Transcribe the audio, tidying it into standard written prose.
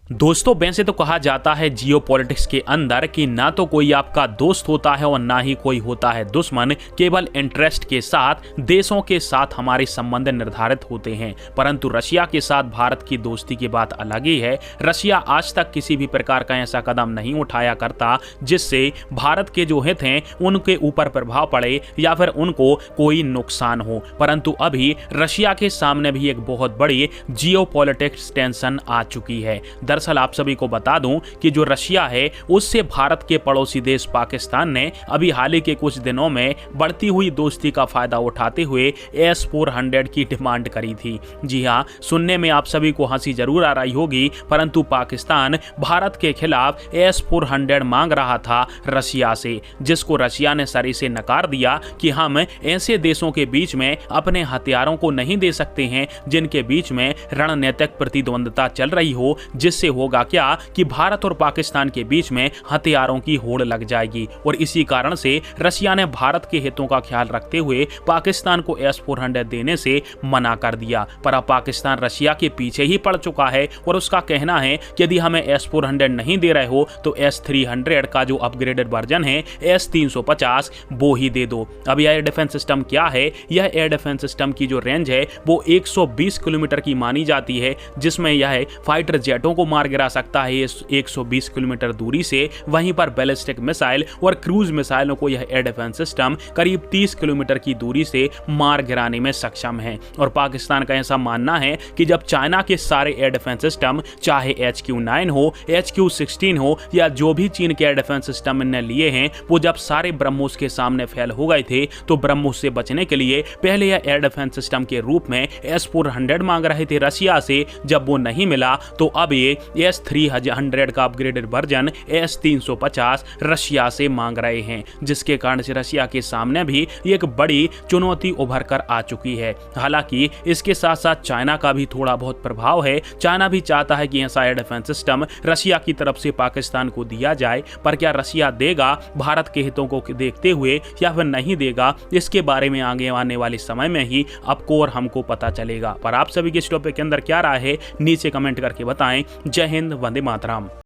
दोस्तों, वैसे तो कहा जाता है जियोपॉलिटिक्स के अंदर कि ना तो कोई आपका दोस्त होता है और ना ही कोई होता है दुश्मन। केवल इंटरेस्ट के साथ देशों के साथ हमारे संबंध निर्धारित होते हैं। परंतु रशिया के साथ भारत की दोस्ती की बात अलग ही है। रशिया आज तक किसी भी प्रकार का ऐसा कदम नहीं उठाया करता जिससे भारत के जो हित हैं उनके ऊपर प्रभाव पड़े या फिर उनको कोई नुकसान हो। परंतु अभी रशिया के सामने भी एक बहुत बड़ी जियोपॉलिटिक्स टेंशन आ चुकी है। दरअसल आप सभी को बता दूं कि जो रशिया है उससे भारत के पड़ोसी देश पाकिस्तान ने अभी हाल ही के कुछ दिनों में बढ़ती हुई दोस्ती का फायदा उठाते हुए S-400 की डिमांड करी थी। जी हां, सुनने में आप सभी को हंसी जरूर आ रही होगी, परंतु पाकिस्तान भारत के खिलाफ S-400 मांग रहा था रशिया से, जिसको रशिया ने सरी से नकार दिया कि हम ऐसे देशों के बीच में अपने हथियारों को नहीं दे सकते हैं जिनके बीच में रणनीतिक प्रतिद्वंदता चल रही हो, जिससे होगा क्या कि भारत और पाकिस्तान के बीच में हथियारों की होड़ लग जाएगी। और इसी कारण से रशिया ने भारत के हितों का ख्याल रखते हुए पाकिस्तान को S-400 देने से मना कर दिया। पर अब पाकिस्तान रशिया के पीछे ही पड़ चुका है और उसका कहना है कि यदि हमें S-400 नहीं दे रहे हो तो S-300 का जो अपग्रेडेड वर्जन है S-350 वो ही दे दो। अब यह एयर डिफेंस सिस्टम क्या है? यह एयर डिफेंस सिस्टम की जो रेंज है वो 120 किलोमीटर की मानी जाती है, जिसमें यह फाइटर जेटों को मार गिरा सकता है 120 किलोमीटर दूरी से। वहीं पर बैलिस्टिक मिसाइल और क्रूज मिसाइलों को यह एयर डिफेंस सिस्टम करीब 30 किलोमीटर की दूरी से मार गिराने में सक्षम है। और पाकिस्तान का ऐसा मानना है कि जब चाइना के सारे एयर डिफेंस सिस्टम, चाहे HQ-9 हो, HQ-16 हो या जो भी चीन के एयर डिफेंस सिस्टम इन्हें लिए हैं, वो जब सारे ब्रह्मोस के सामने फेल हो गए थे तो ब्रह्मोस से बचने के लिए पहले यह एयर डिफेंस सिस्टम के रूप में S-400 मांग रहे थे रशिया से। जब वो नहीं मिला तो अब ये S-300 का अपग्रेडेड वर्जन S-350 रशिया से मांग रहे हैं, जिसके कारण से रशिया के सामने भी एक बड़ी चुनौती उभर कर आ चुकी है। हालांकि इसके साथ साथ चाइना का भी थोड़ा बहुत प्रभाव है। चाइना भी चाहता है कि ऐसा एयर डिफेंस सिस्टम रशिया की तरफ से पाकिस्तान को दिया जाए, पर क्या रशिया देगा भारत के हितों को देखते हुए या फिर नहीं देगा, इसके बारे में आगे आने वाले समय में ही आपको और हमको पता चलेगा। पर आप सभी के इस टॉपिक के अंदर क्या राय है नीचे कमेंट करके बताएं। जय हिंद, वंदे मातरम।